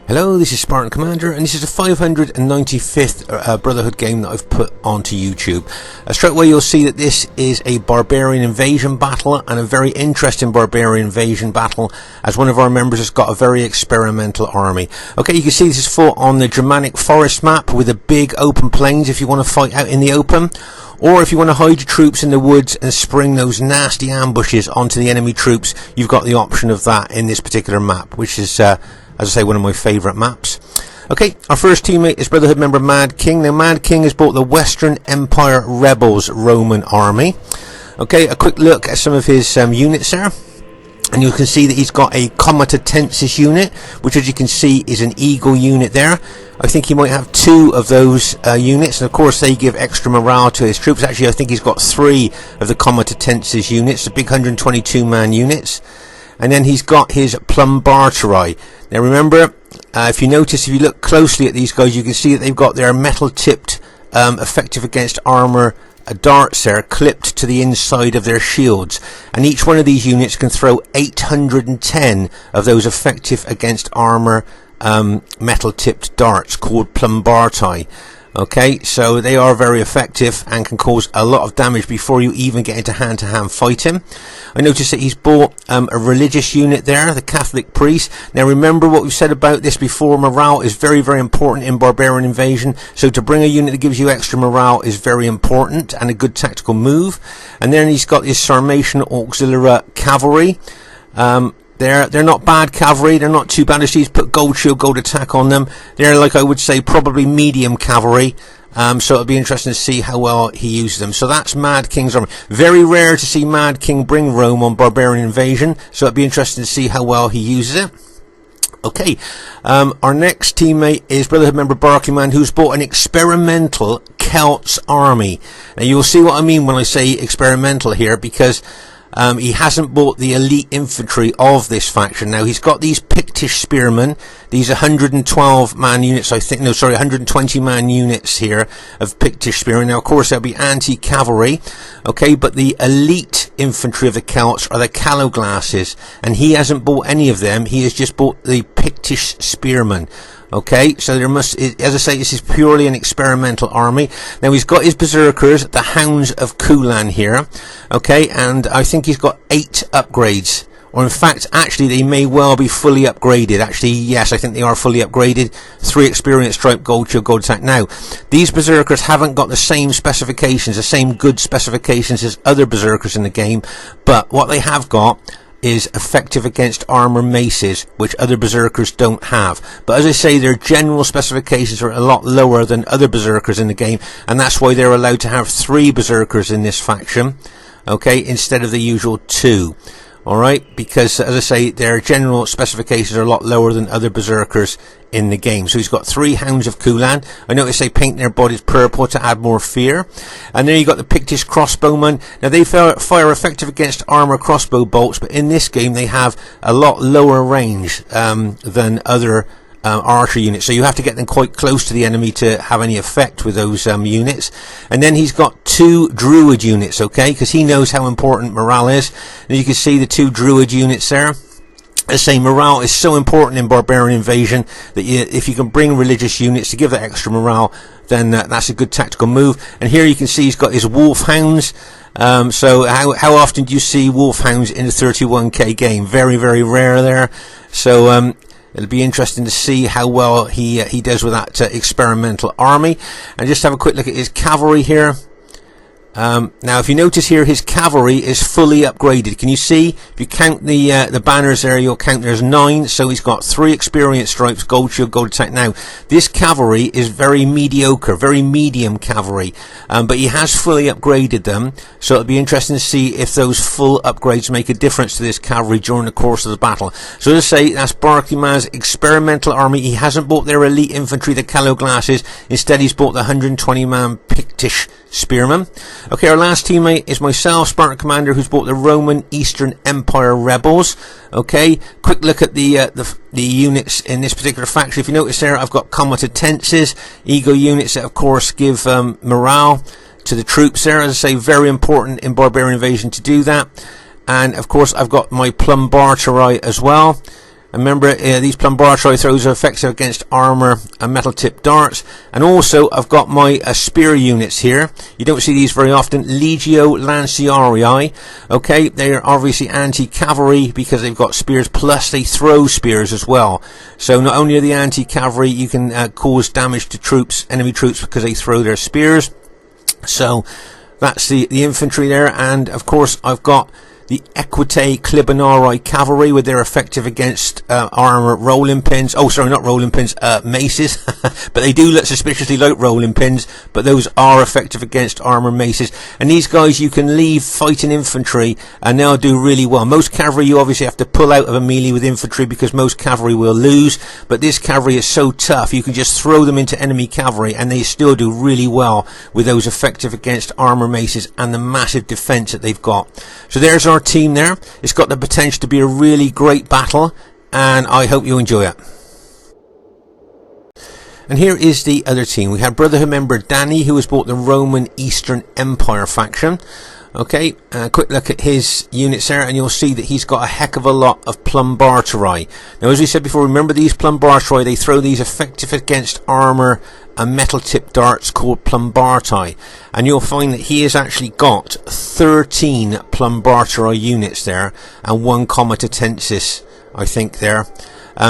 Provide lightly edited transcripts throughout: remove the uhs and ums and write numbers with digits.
Hello, this is Spartan Commander, and this is the 595th Brotherhood game that I've put onto YouTube. Straight away you'll see that this is a barbarian invasion battle, and a very interesting barbarian invasion battle, as one of our members has got a very experimental army. Okay, you can see this is fought on the Germanic forest map with the big open plains if you want to fight out in the open. Or if you want to hide your troops in the woods and spring those nasty ambushes onto the enemy troops, you've got the option of that in this particular map, which is, as I say, one of my favourite maps. Okay, our first teammate is Brotherhood member Mad King. Now, Mad King has bought the Western Empire Rebels Roman army. Okay, a quick look at some of his units there. And you can see that he's got a Comitatensis unit, which, as you can see, is an eagle unit there. I think he might have two of those units, and of course they give extra morale to his troops. Actually, I think he's got three of the Comitatensis units, the big 122-man units. And then he's got his Plumbarteri. Now remember, if you notice, if you look closely at these guys, you can see that they've got their metal-tipped effective against armour darts there clipped to the inside of their shields, and each one of these units can throw 810 of those effective against armour metal-tipped darts called Plumbarteri. Okay, so they are very effective and can cause a lot of damage before you even get into hand-to-hand fighting. I noticed that he's bought a religious unit there, the Catholic priest. Now remember what we've said about this before, morale is very, very important in barbarian invasion. So to bring a unit that gives you extra morale is very important and a good tactical move. And then he's got his Sarmatian Auxiliary Cavalry. They're not bad cavalry, they're not too bad. As he's put gold shield, gold attack on them. They're, like I would say, probably medium cavalry. So it'll be interesting to see how well he uses them. So that's Mad King's army. Very rare to see Mad King bring Rome on barbarian invasion. So it'll be interesting to see how well he uses it. Okay, our next teammate is Brotherhood member Barkeyman, who's bought an experimental Celts army. Now you'll see what I mean when I say experimental here, because he hasn't bought the elite infantry of this faction. Now he's got these Pictish spearmen, these 112-man units, 120-man units here of Pictish spearmen. Now of course they'll be anti-cavalry, okay, but the elite infantry of the Celts are the Calloglasses, and he hasn't bought any of them. He has just bought the Pictish spearmen. Okay, so there must, as I say, this is purely an experimental army. Now he's got his berserkers, the Hounds of Kulan here. Okay, and I think he's got 8 upgrades. Or in fact, actually, they may well be fully upgraded. Actually, yes, I think they are fully upgraded. 3 experience stripe, gold shield, gold attack. Now, these berserkers haven't got the same specifications, the same good specifications as other berserkers in the game. But what they have got is effective against armor maces, which other berserkers don't have. But as I say, their general specifications are a lot lower than other berserkers in the game, and that's why they're allowed to have 3 berserkers in this faction, okay, instead of the usual 2. Alright, because as I say, their general specifications are a lot lower than other berserkers in the game. So he's got 3 Hounds of Kulan. I notice they paint their bodies purple to add more fear. And then you got the Pictish crossbowmen. Now they fire effective against armor crossbow bolts, but in this game they have a lot lower range than other archer units, so you have to get them quite close to the enemy to have any effect with those units. And then he's got 2 druid units, okay, because he knows how important morale is. And you can see the 2 druid units there. I say morale is so important in barbarian invasion that if you can bring religious units to give that extra morale, then that's a good tactical move. And here you can see he's got his wolfhounds. So how often do you see wolfhounds in a 31k game? Very, very rare there. So it'll be interesting to see how well he does with that experimental army. And just have a quick look at his cavalry here. Now if you notice here, his cavalry is fully upgraded. Can you see? If you count the banners there, you'll count there's 9, so he's got 3 experience stripes, gold shield, gold attack. Now this cavalry is very mediocre, very medium cavalry, but he has fully upgraded them, so it'll be interesting to see if those full upgrades make a difference to this cavalry during the course of the battle. So as I say, that's Barkeyman's experimental army. He hasn't bought their elite infantry, the Calloglasses. Instead he's bought the 120-man Pictish spearmen. Okay, our last teammate is myself, Spartan Commander, who's bought the Roman Eastern Empire Rebels. Okay, quick look at the units in this particular faction. If you notice there, I've got Comitatensis, eagle units that of course give morale to the troops there. As I say, very important in barbarian invasion to do that. And of course I've got my Plumbarteri as well. And remember, these Plumbartoi throws are effective against armor and metal tipped darts. And also I've got my spear units here. You don't see these very often. Legio Lanciarii. Okay, they are obviously anti-cavalry because they've got spears, plus they throw spears as well. So not only are they anti-cavalry, you can cause damage to troops, enemy troops, because they throw their spears. So that's the infantry there. And of course I've got the Equitae Clibanarii cavalry, where they're effective against armor rolling pins. Oh, sorry, not rolling pins, maces. But they do look suspiciously like rolling pins, but those are effective against armor maces. And these guys you can leave fighting infantry and they'll do really well. Most cavalry you obviously have to pull out of a melee with infantry because most cavalry will lose, but this cavalry is so tough you can just throw them into enemy cavalry and they still do really well with those effective against armor maces and the massive defense that they've got. So there's our team there. It's got the potential to be a really great battle, and I hope you enjoy it. And here is the other team. We have Brotherhood member Danny, who has bought the Roman Eastern Empire faction. Okay, quick look at his units there, and you'll see that he's got a heck of a lot of Plumbartoi. Now, as we said before, remember these Plumbartoi, they throw these effective against armor and metal tipped darts called Plumbartoi. And you'll find that he has actually got 13 Plumbartoi units there, and 1 Comitatensis, I think, there.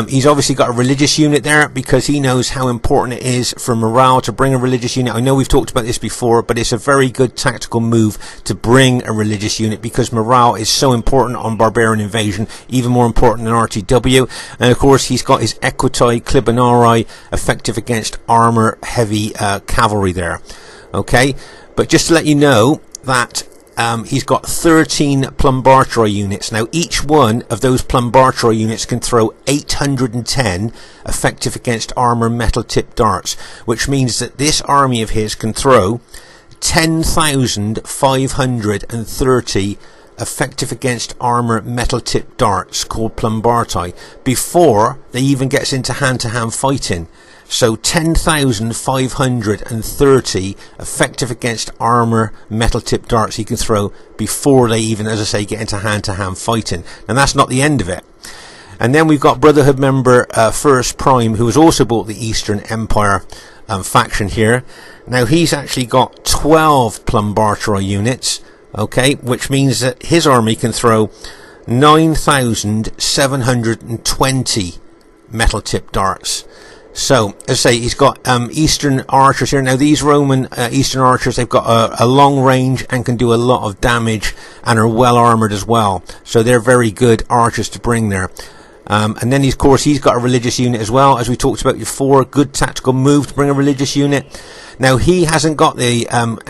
He's obviously got a religious unit there because he knows how important it is for morale to bring a religious unit. I know we've talked about this before, but it's a very good tactical move to bring a religious unit because morale is so important on Barbarian Invasion, even more important than RTW. And of course he's got his Equitae Clibanarii, effective against armor heavy cavalry there. Okay, but just to let you know that he's got 13 Plumbartoi units. Now each one of those Plumbartoi units can throw 810 effective against armor metal tipped darts, which means that this army of his can throw 10,530 effective against armor metal tipped darts called Plumbartoi before they even gets into hand-to-hand fighting. So 10,530 effective against armor metal tipped darts he can throw before they even, as I say, get into hand-to-hand fighting. And that's not the end of it. And then we've got Brotherhood member First Prime, who has also bought the Eastern Empire faction here. Now he's actually got 12 Plumbartoi units, okay, which means that his army can throw 9,720 metal tipped darts. So, as I say, he's got Eastern archers here. Now, these Roman Eastern archers, they've got a long range and can do a lot of damage and are well armoured as well. So they're very good archers to bring there. And then, of course, he's got a religious unit as well, as we talked about before. Good tactical move to bring a religious unit. Now, he hasn't got the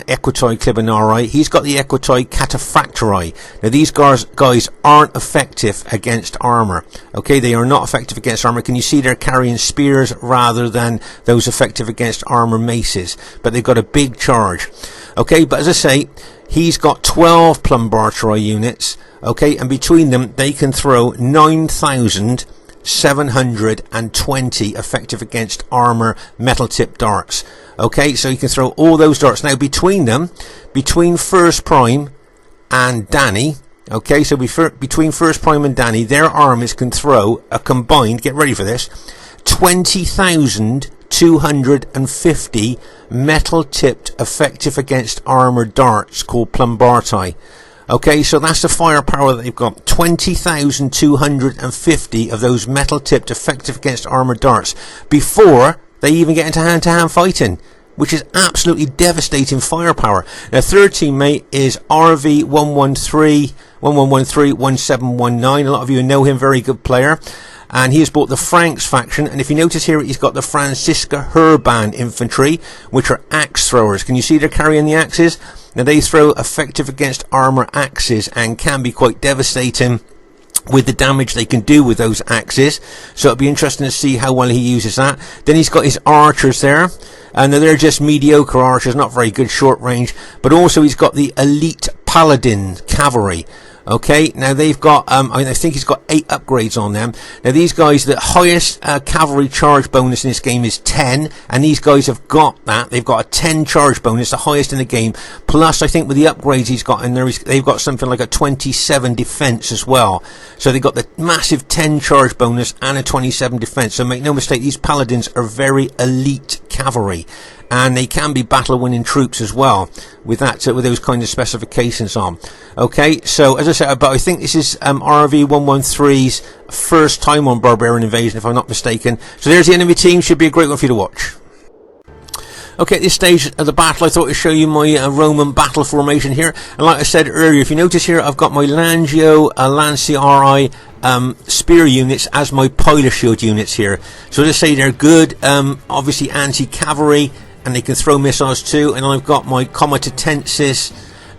Equitae Clibanarii. He's got the Equitae Cataphractarii. Now, these guys aren't effective against armour. Okay, they are not effective against armour. Can you see they're carrying spears rather than those effective against armour maces? But they've got a big charge. Okay, but as I say, he's got 12 Plumbartoi units. Okay, and between them, they can throw 9,720 effective against armor metal tipped darts. Okay, so you can throw all those darts. Now between them, between First Prime and Danny, okay, so between First Prime and Danny, their armies can throw a combined, get ready for this, 20,250 metal tipped effective against armor darts called Plumbartoi. Okay, so that's the firepower that they've got. 20,250 of those metal tipped effective against armor darts before they even get into hand-to-hand fighting, which is absolutely devastating firepower. Now, third teammate is RV11131719. A lot of you know him, very good player. And he has bought the Franks faction, and if you notice here, he's got the Francisca Herban infantry, which are axe throwers. Can you see they're carrying the axes? Now, they throw effective against armor axes and can be quite devastating with the damage they can do with those axes. So it'll be interesting to see how well he uses that. Then he's got his archers there, and they're just mediocre archers, not very good short range. But also he's got the elite paladin cavalry. Okay, now they've got, I think he's got 8 upgrades on them. Now these guys, the highest cavalry charge bonus in this game is 10, and these guys have got that. They've got a 10 charge bonus, the highest in the game. Plus, I think with the upgrades he's got in there, they've got something like a 27 defense as well. So they've got the massive 10 charge bonus and a 27 defense. So make no mistake, these paladins are very elite cavalry. And they can be battle-winning troops as well, with that, with those kind of specifications on. Okay, so as I said, but I think this is RV113's first time on Barbarian Invasion, if I'm not mistaken. So there's the enemy team. Should be a great one for you to watch. Okay, at this stage of the battle, I thought I'd show you my Roman battle formation here. And like I said earlier, if you notice here, I've got my Langio, Lanciarii, spear units as my pilot shield units here. So as I say, they're good, obviously anti-cavalry, and they can throw missiles too. And I've got my Comitatensis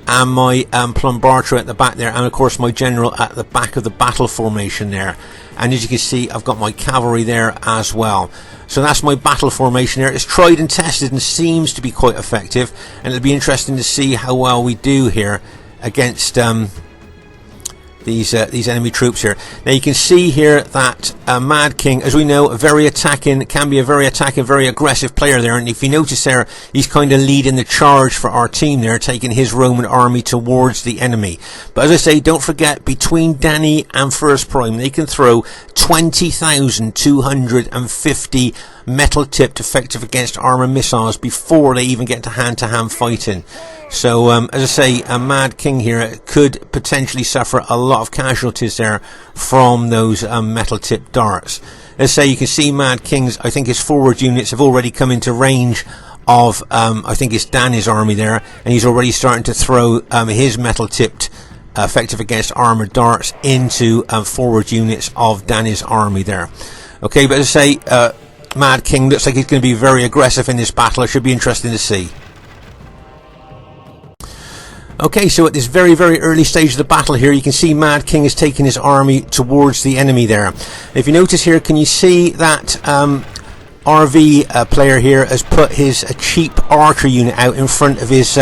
and my Plumbartra at the back there, and of course my general at the back of the battle formation there. And as you can see, I've got my cavalry there as well. So that's my battle formation there. It's tried and tested and seems to be quite effective, and it'll be interesting to see how well we do here against these enemy troops here. Now you can see here that Mad King, as we know, can be a very attacking, very aggressive player there. And if you notice there, he's kind of leading the charge for our team there, taking his Roman army towards the enemy. But as I say, don't forget, between Danny and First Prime, they can throw 20,250 metal-tipped effective against armor missiles before they even get to hand fighting. So, as I say, a Mad King here could potentially suffer a lot of casualties there from those metal-tipped darts. As I say, you can see Mad King's, I think his forward units have already come into range of, I think it's Danny's army there, and he's already starting to throw his metal-tipped effective against armored darts into forward units of Danny's army there. Okay, but as I say, Mad King looks like he's going to be very aggressive in this battle. It should be interesting to see. Okay, so at this very, very early stage of the battle here, you can see Mad King is taking his army towards the enemy there. If you notice here, can you see that RV player here has put his cheap archer unit out in front of his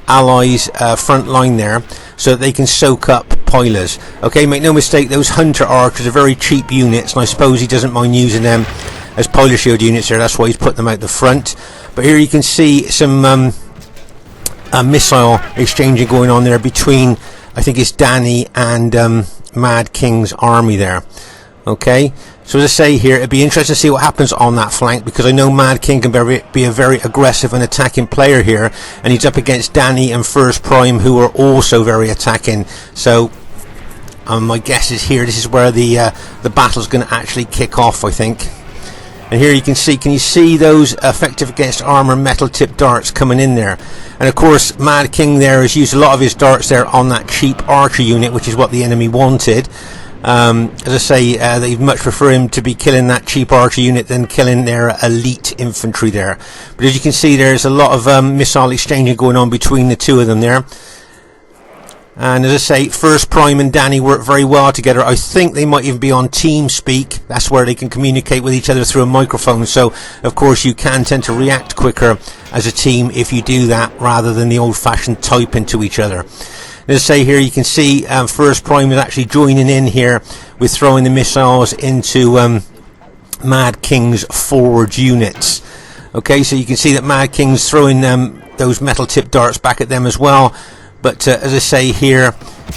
allies' front line there, so that they can soak up pilers. Okay, make no mistake, those hunter archers are very cheap units, and I suppose he doesn't mind using them as pilot shield units here. That's why he's put them out the front. But here you can see some missile exchanging going on there between, I think it's Danny and Mad King's army there. Okay, so as I say here, it'd be interesting to see what happens on that flank, because I know Mad King can be a very aggressive and attacking player here, and he's up against Danny and First Prime, who are also very attacking. So my guess is here, this is where the battle's going to actually kick off, I think. And here you can you see those effective against armor metal tipped darts coming in there? And of course, Mad King there has used a lot of his darts there on that cheap archer unit, which is what the enemy wanted. As I say, they'd much prefer him to be killing that cheap archer unit than killing their elite infantry there. But as you can see, there's a lot of missile exchanging going on between the two of them there. And as I say, First Prime and Danny work very well together. I think they might even be on TeamSpeak. That's where they can communicate with each other through a microphone. So, of course, you can tend to react quicker as a team if you do that, rather than the old-fashioned typing to each other. As I say here, you can see First Prime is actually joining in here with throwing the missiles into Mad King's forward units. Okay, so you can see that Mad King's throwing those metal-tipped darts back at them as well. But as I say here,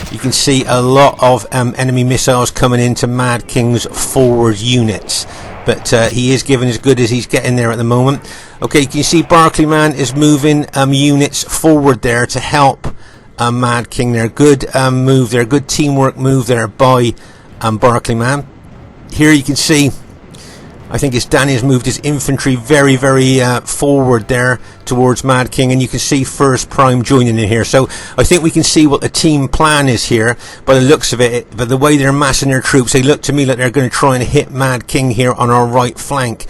you can see a lot of enemy missiles coming into Mad King's forward units. But he is giving as good as he's getting there at the moment. Okay, you can see Barclayman is moving units forward there to help Mad King there. Good move there, good teamwork move there by Barclayman. Here you can see, I think it's Danny has moved his infantry very, very forward there towards Mad King, and you can see First Prime joining in here. So I think we can see what the team plan is here by the looks of it. But the way they're massing their troops, they look to me like they're going to try and hit Mad King here on our right flank.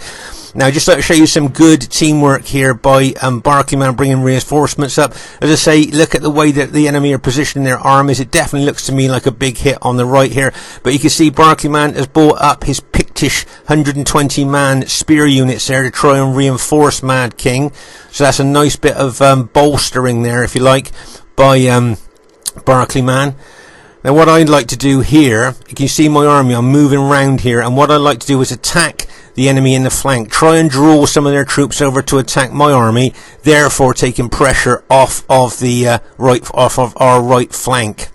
Now, just like to show you some good teamwork here by Barclayman bringing reinforcements up. As I say, look at the way that the enemy are positioning their armies. It definitely looks to me like a big hit on the right here. But you can see Barclayman has brought up his Pictish 120-man spear units there to try and reinforce Mad King. So that's a nice bit of bolstering there, if you like, by Barclayman. Now what I'd like to do here, you can see my army, I'm moving around here, and what I'd like to do is attack the enemy in the flank, try and draw some of their troops over to attack my army, therefore taking pressure off of the off of our right flank.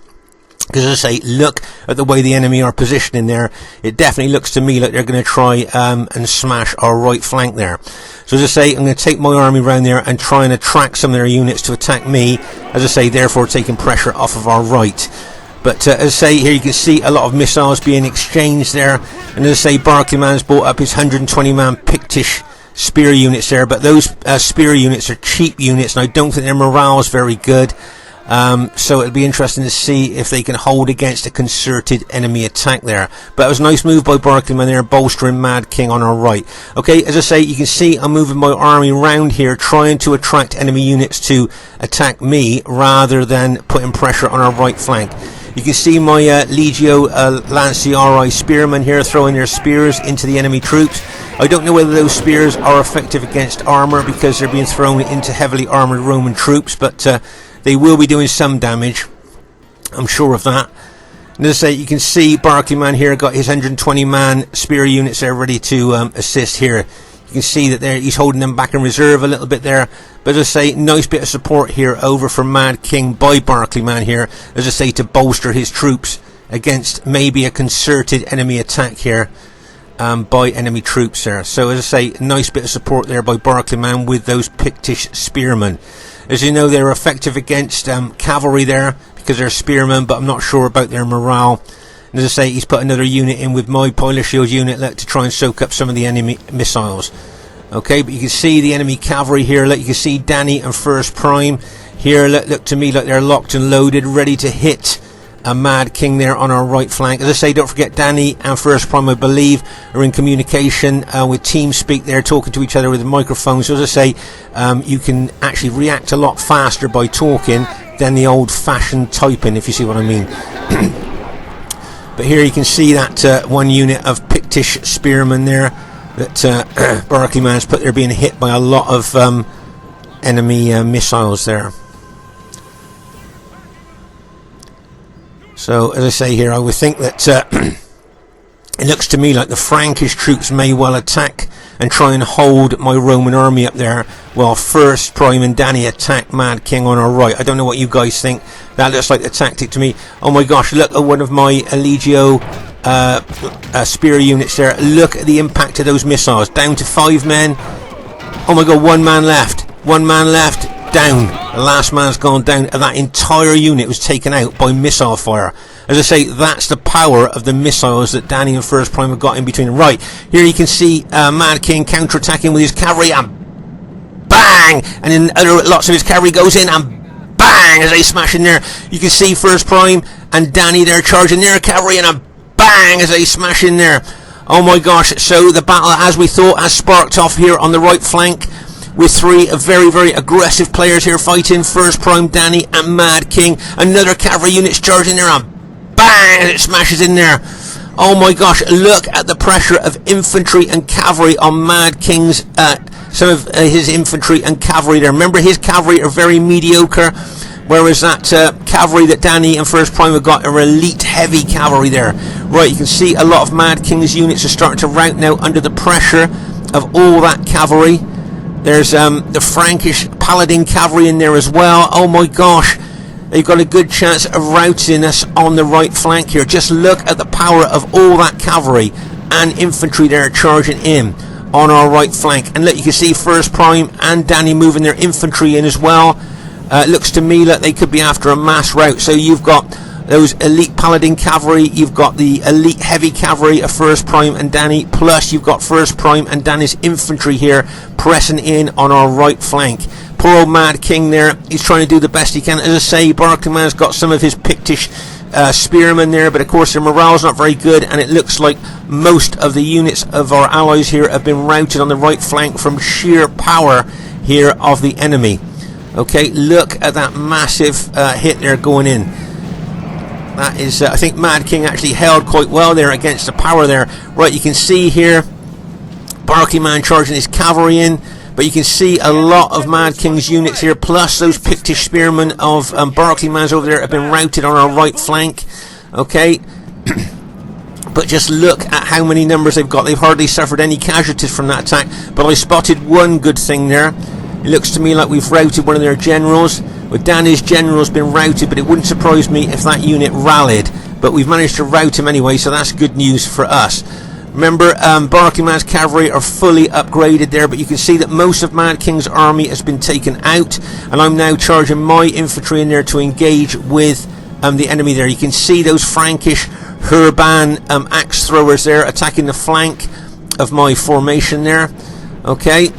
Because as I say, look at the way the enemy are positioning there. It definitely looks to me like they're going to try and smash our right flank there. So as I say, I'm going to take my army around there and try and attract some of their units to attack me. As I say, therefore taking pressure off of our right. But as I say, here you can see a lot of missiles being exchanged there. And as I say, Barclayman's brought up his 120-man Pictish spear units there. But those spear units are cheap units, and I don't think their morale is very good. So it'll be interesting to see if they can hold against a concerted enemy attack there. But it was a nice move by Barclayman there, bolstering Mad King on our right. Okay, as I say, you can see I'm moving my army around here, trying to attract enemy units to attack me, rather than putting pressure on our right flank. You can see my Legio Lanciari spearmen here throwing their spears into the enemy troops. I don't know whether those spears are effective against armour, because they're being thrown into heavily armoured Roman troops, but they will be doing some damage, I'm sure of that. And as I say, you can see Barclayman here got his 120-man spear units there ready to assist here. You can see that he's holding them back in reserve a little bit there. But as I say, nice bit of support here over from Mad King by Barclayman here, as I say, to bolster his troops against maybe a concerted enemy attack here by enemy troops there. So as I say, nice bit of support there by Barclayman with those Pictish spearmen. As you know, they're effective against cavalry there, because they're spearmen, but I'm not sure about their morale. And as I say, he's put another unit in with my Polar Shield unit to try and soak up some of the enemy missiles. Okay, but you can see the enemy cavalry here. Look, you can see Danny and First Prime here. Look to me like they're locked and loaded, ready to hit a Mad King there on our right flank. As I say, don't forget Danny and First Prime, I believe, are in communication with TeamSpeak. They're talking to each other with microphones. So as I say, you can actually react a lot faster by talking than the old-fashioned typing, if you see what I mean. But here you can see that one unit of Pictish spearmen there that Barclayman's put there, being hit by a lot of enemy missiles there. So as I say here, I would think that it looks to me like the Frankish troops may well attack and try and hold my Roman army up there, while First Prime and Danny attack Mad King on our right. I don't know what you guys think. That looks like the tactic to me. Oh my gosh, look at one of my Legio spear units there. Look at the impact of those missiles. Down to 5 men. Oh my god, 1 man left. 1 man left. Down. The last man's gone down. And that entire unit was taken out by missile fire. As I say, that's the power of the missiles that Danny and First Prime have got in between them. Right, here you can see Mad King counter-attacking with his cavalry, and bang! And then lots of his cavalry goes in, and bang! As they smash in there. You can see First Prime and Danny there charging their cavalry, and a bang! As they smash in there. Oh my gosh, so the battle, as we thought, has sparked off here on the right flank, with 3 very, very aggressive players here fighting. First Prime, Danny and Mad King. Another cavalry unit's charging there, and bang! As it smashes in there. Oh my gosh, look at the pressure of infantry and cavalry on Mad King's, some of his infantry and cavalry there. Remember, his cavalry are very mediocre, whereas that cavalry that Danny and First Prime have got are elite heavy cavalry there. Right, you can see a lot of Mad King's units are starting to rout now under the pressure of all that cavalry. There's the Frankish Paladin cavalry in there as well. Oh my gosh, they've got a good chance of routing us on the right flank here. Just look at the power of all that cavalry and infantry there charging in on our right flank. And look, you can see First Prime and Danny moving their infantry in as well. It looks to me like they could be after a mass rout. So you've got those elite Paladin cavalry, you've got the elite heavy cavalry of First Prime and Danny, plus you've got First Prime and Danny's infantry here pressing in on our right flank. Poor old Mad King there, he's trying to do the best he can. As I say, Barclayman's got some of his Pictish spearmen there, but of course their morale's not very good, and it looks like most of the units of our allies here have been routed on the right flank from sheer power here of the enemy. Okay, look at that massive hit there going in. That is, I think Mad King actually held quite well there against the power there. Right, you can see here Barclayman charging his cavalry in, but you can see a lot of Mad King's units here, plus those Pictish spearmen of Barclayman's over there have been routed on our right flank. Okay. But just look at how many numbers they've got. They've hardly suffered any casualties from that attack. But I spotted one good thing there. It looks to me like we've routed one of their generals. Well, Danny's general's been routed, but it wouldn't surprise me if that unit rallied. But we've managed to rout him anyway, so that's good news for us. Remember, Barclayman's cavalry are fully upgraded there, but you can see that most of Mad King's army has been taken out, and I'm now charging my infantry in there to engage with the enemy there. You can see those Frankish Herban axe throwers there attacking the flank of my formation there. Okay.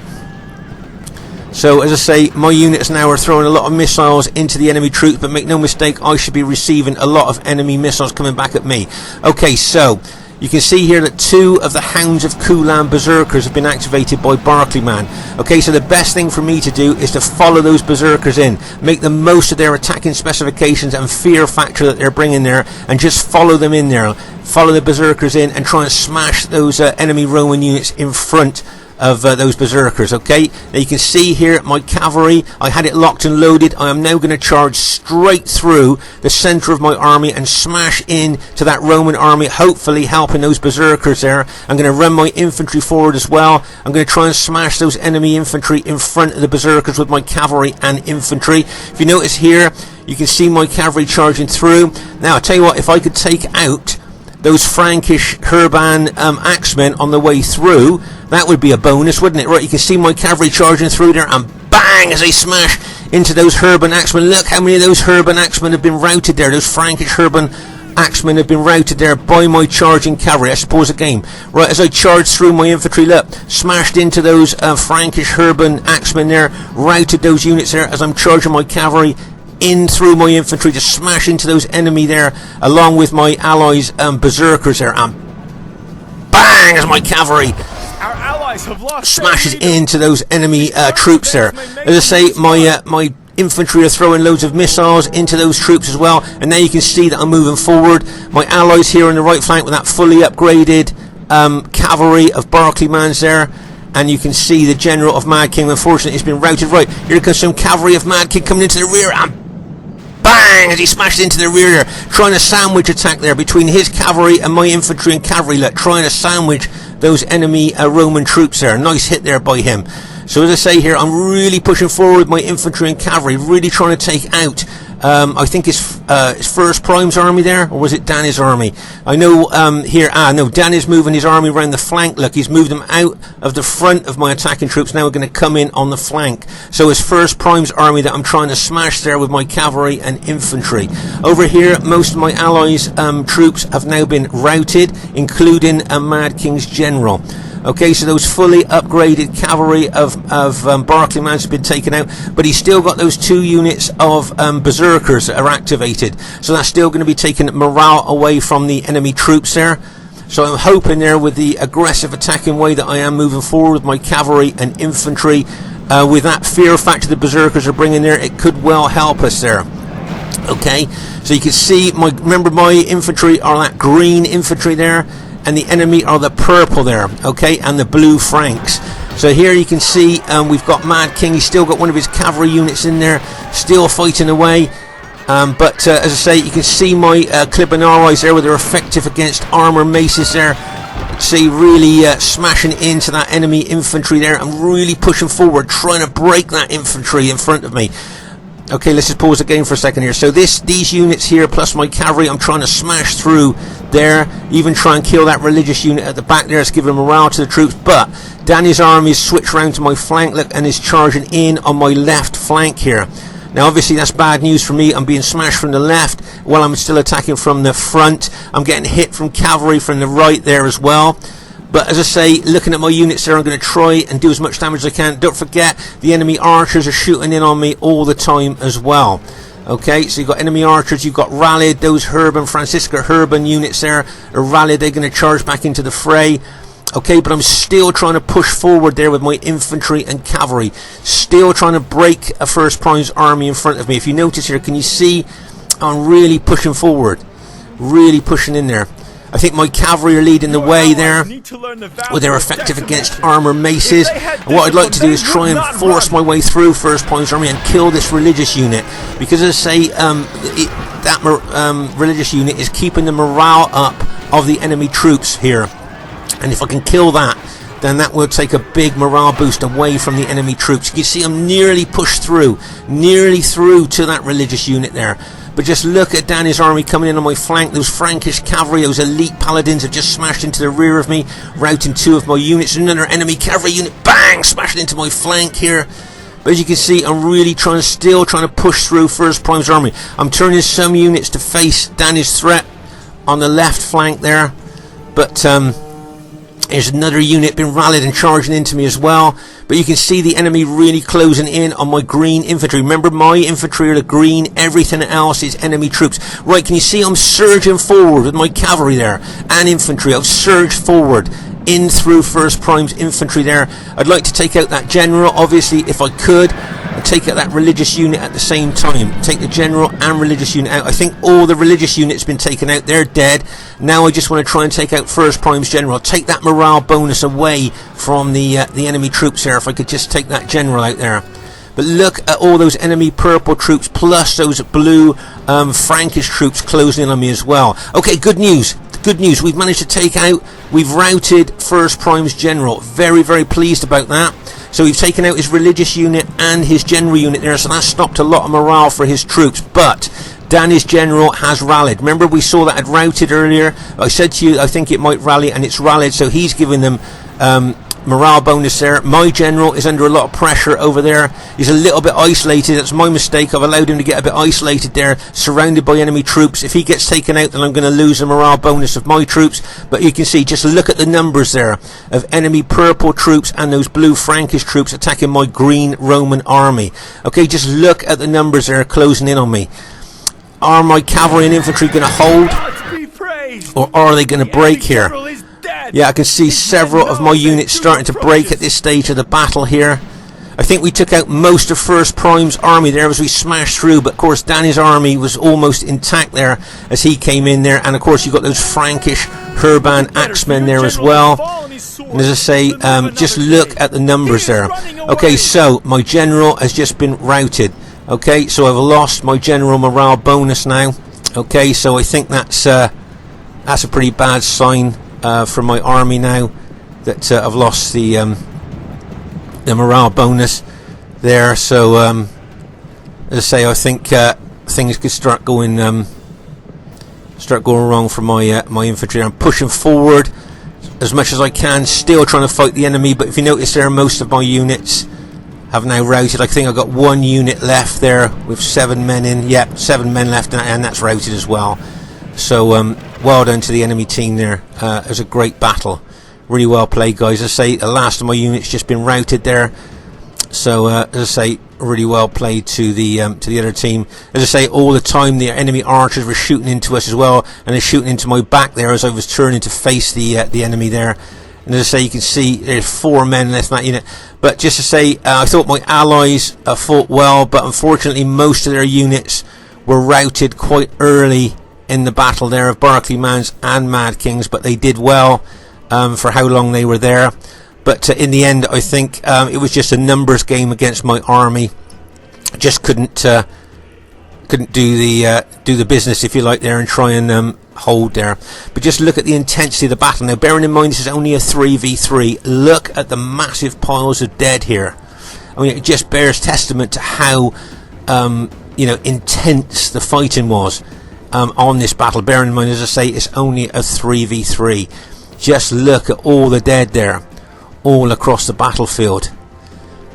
So, as I say, my units now are throwing a lot of missiles into the enemy troops, but make no mistake, I should be receiving a lot of enemy missiles coming back at me. Okay, so you can see here that 2 of the Hounds of Kulan Berserkers have been activated by Barclayman. Okay, so the best thing for me to do is to follow those Berserkers in, make the most of their attacking specifications and fear factor that they're bringing there, and just follow them in there. Follow the Berserkers in and try and smash those enemy Roman units in front of those Berserkers. Okay, now you can see here my cavalry, I had it locked and loaded. I am now going to charge straight through the centre of my army and smash in to that Roman army, hopefully helping those Berserkers there. I'm going to run my infantry forward as well. I'm going to try and smash those enemy infantry in front of the Berserkers with my cavalry and infantry. If you notice here, you can see my cavalry charging through. Now I'll tell you what, if I could take out those Frankish Herban axemen on the way through, that would be a bonus, wouldn't it? Right, you can see my cavalry charging through there, and bang, as they smash into those Herban axemen. Look how many of those Herban axemen have been routed there. Those Frankish Herban axemen have been routed there by my charging cavalry. I suppose a game. Right, as I charged through my infantry, look, smashed into those Frankish Herban axemen there, routed those units there as I'm charging my cavalry in through my infantry to smash into those enemy there, along with my allies Berserkers there, and bang, as my cavalry our allies have lost smashes into those enemy troops there. As I say, my infantry are throwing loads of missiles into those troops as well, and now you can see that I'm moving forward. My allies here on the right flank with that fully upgraded cavalry of Barclayman's there, and you can see the general of Mad King, unfortunately, has been routed. Right, here comes some cavalry of Mad King coming into the rear, and bang, as he smashed into the rear there, trying to sandwich attack there between his cavalry and my infantry and cavalry, look, trying to sandwich those enemy Roman troops there. Nice hit there by him. So as I say here, I'm really pushing forward with my infantry and cavalry, really trying to take out I think it's First Prime's army there, or was it Danny's army? I know here, no, Danny's moving his army around the flank. Look, he's moved them out of the front of my attacking troops. Now we're going to come in on the flank. So it's First Prime's army that I'm trying to smash there with my cavalry and infantry. Over here, most of my allies' troops have now been routed, including Mad King's general. Okay, so those fully upgraded cavalry of Barclayman's have been taken out, but he's still got those 2 units of Berserkers that are activated. So that's still going to be taking morale away from the enemy troops there. So I'm hoping there, with the aggressive attacking way that I am moving forward with my cavalry and infantry, with that fear factor the Berserkers are bringing there, it could well help us there. Okay, so you can see, remember my infantry are that green infantry there, and the enemy are the purple there, okay, and the blue Franks. So here you can see we've got Mad King. He's still got one of his cavalry units in there, still fighting away. But as I say, you can see my Clibanaris there, where they're effective against armor maces there. See, really smashing into that enemy infantry there. I'm really pushing forward, trying to break that infantry in front of me. Okay, let's just pause the game for a second here. So these units here, plus my cavalry, I'm trying to smash through there, even try and kill that religious unit at the back there. It's giving morale to the troops, but Danny's army is switched around to my flank, look, and is charging in on my left flank here. Now obviously that's bad news for me. I'm being smashed from the left while I'm still attacking from the front. I'm getting hit from cavalry from the right there as well. But as I say, looking at my units there, I'm going to try and do as much damage as I can. Don't forget, the enemy archers are shooting in on me all the time as well. Okay, so you've got enemy archers, you've got rallied, those Francisca Herban units there are rallied, they're going to charge back into the fray. Okay, but I'm still trying to push forward there with my infantry and cavalry. Still trying to break a First Prime's army in front of me. If you notice here, can you see I'm really pushing forward? Really pushing in there. I think my cavalry are leading the way there. Need to learn the value Well, they're of effective decimation. against armor maces. If they had And what I'd like to do is discipline, try they and would not force run. my way through First Prime's army and kill this religious unit. Because as I say, that religious unit is keeping the morale up of the enemy troops here. And if I can kill that, then that will take a big morale boost away from the enemy troops. You can see I'm nearly pushed through, nearly through to that religious unit there. But just look at Danny's army coming in on my flank. Those Frankish cavalry, those elite paladins have just smashed into the rear of me, routing 2 of my units. Another enemy cavalry unit, bang, smashed into my flank here. But as you can see, I'm really still trying to push through First Prime's army. I'm turning some units to face Danny's threat on the left flank there. But there's another unit been rallied and charging into me as well. But you can see the enemy really closing in on my green infantry. Remember, my infantry are the green. Everything else is enemy troops. Right, can you see I'm surging forward with my cavalry there and infantry. I've surged forward in through First Prime's infantry there. I'd like to take out that general, obviously, if I could. And take out that religious unit at the same time. Take the general and religious unit out. I think all the religious units been taken out. They're dead. Now I just want to try and take out First Prime's general. Take that morale bonus away from the enemy troops there. If I could just take that general out there. But look at all those enemy purple troops plus those blue Frankish troops closing in on me as well. Okay, good news. Good news. We've managed to take out. We've routed First Prime's general. Very, very pleased about that. So we've taken out his religious unit and his general unit there, so that stopped a lot of morale for his troops. But Danny's general has rallied. Remember, we saw that had routed earlier. I said to you, I think it might rally, and it's rallied, so he's giving them morale bonus there. My general is under a lot of pressure over there. He's a little bit isolated. That's my mistake. I've allowed him to get a bit isolated there, surrounded by enemy troops. If he gets taken out, then I'm going to lose the morale bonus of my troops. But you can see, just look at the numbers there of enemy purple troops and those blue Frankish troops attacking my green Roman army. Okay, just look at the numbers there closing in on me. Are my cavalry and infantry going to hold, Gods be praised. or are they going to break here? General is dead. Yeah, I can see several of my units starting to break at this stage of the battle here. I think we took out most of First Prime's army there as we smashed through, but of course Danny's army was almost intact there as he came in there, and of course you've got those Frankish Herban axemen there as well. And as I say, just look at the numbers there. Okay, so my general has just been routed. Okay, so I've lost my general morale bonus now. Okay, so I think that's a pretty bad sign for my army now, that I've lost the morale bonus there. So as I say, I think things could start going wrong for my infantry. I'm pushing forward as much as I can, still trying to fight the enemy. But if you notice there, most of my units have now routed. I think I've got 1 unit left there with 7 men in. Yeah, 7 men left, and that's routed as well. So well done to the enemy team there. It was a great battle. Really well played, guys. As I say, the last of my units just been routed there. So as I say, really well played to the other team. As I say, all the time the enemy archers were shooting into us as well, and they're shooting into my back there as I was turning to face the enemy there. And as I say, you can see there's 4 men left in that unit. But just to say, I thought my allies fought well, but unfortunately most of their units were routed quite early in the battle there of Barclaymans and Mad Kings, but they did well for how long they were there. But in the end, I think it was just a numbers game against my army. Just couldn't do the business, if you like, there, and try and hold there. But just look at the intensity of the battle now. Bearing in mind this is only a 3v3. Look at the massive piles of dead here. I mean, it just bears testament to how intense the fighting was on this battle. Bearing in mind, as I say, it's only a 3v3. Just look at all the dead there, all across the battlefield.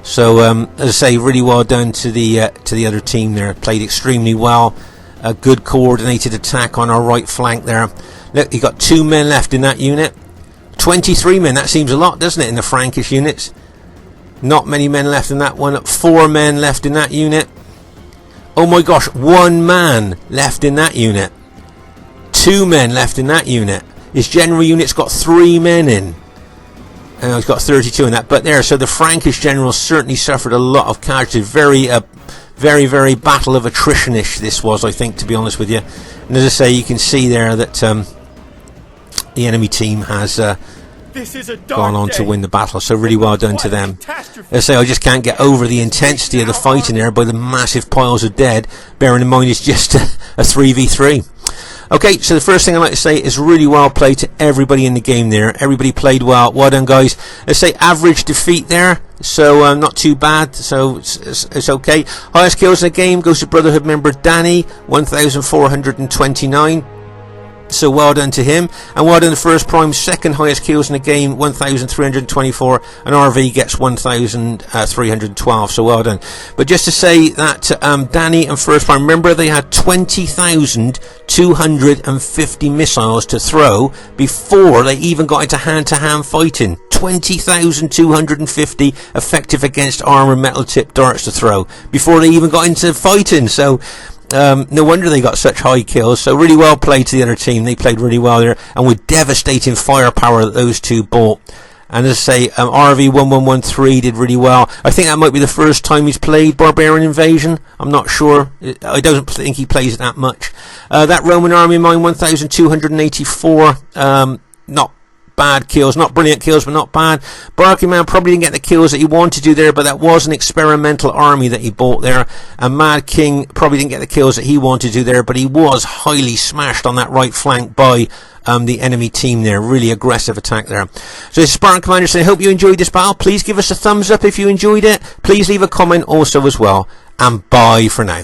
So as I say, really well done to the other team there. Played extremely well. A good coordinated attack on our right flank there. Look, you got 2 men left in that unit. 23 men, that seems a lot, doesn't it, in the Frankish units? Not many men left in that one. 4 men left in that unit. Oh my gosh, 1 man left in that unit. 2 men left in that unit. His general unit's got 3 men in. And he's got 32 in that. But there, so the Frankish general certainly suffered a lot of casualties. Very, very battle of attrition-ish this was, I think, to be honest with you. And as I say, you can see there that the enemy team has This is a dark gone on to day. win the battle, so really well done to What a them. catastrophe. I say, I just can't get over the intensity of the fighting there by the massive piles of dead, bearing in mind it's just a 3v3. Okay, so the first thing I'd like to say is really well played to everybody in the game there. Everybody played well. Well done, guys. Let's say average defeat there, so not too bad, so it's okay. Highest kills in the game goes to Brotherhood member Danny, 1,429. So well done to him, and well done to First Prime, second highest kills in the game, 1,324, and RV gets 1,312, so well done. But just to say that Danny and First Prime, remember they had 20,250 missiles to throw before they even got into hand-to-hand fighting. 20,250 effective against armor metal tip darts to throw before they even got into fighting, so no wonder they got such high kills. So really well played to the other team. They played really well there, and with devastating firepower that those two bought. And as I say, RV1113 did really well. I think that might be the first time he's played Barbarian Invasion. I'm not sure. I don't think he plays it that much. That Roman army of mine, 1,284. Not bad kills, not brilliant kills, but not bad. Barking Man probably didn't get the kills that he wanted to do there, but that was an experimental army that he bought there. And Mad King probably didn't get the kills that he wanted to do there, but he was highly smashed on that right flank by the enemy team there. Really aggressive attack there. So this is Spartan Commander saying, I hope you enjoyed this battle. Please give us a thumbs up if you enjoyed it. Please leave a comment also as well. And bye for now.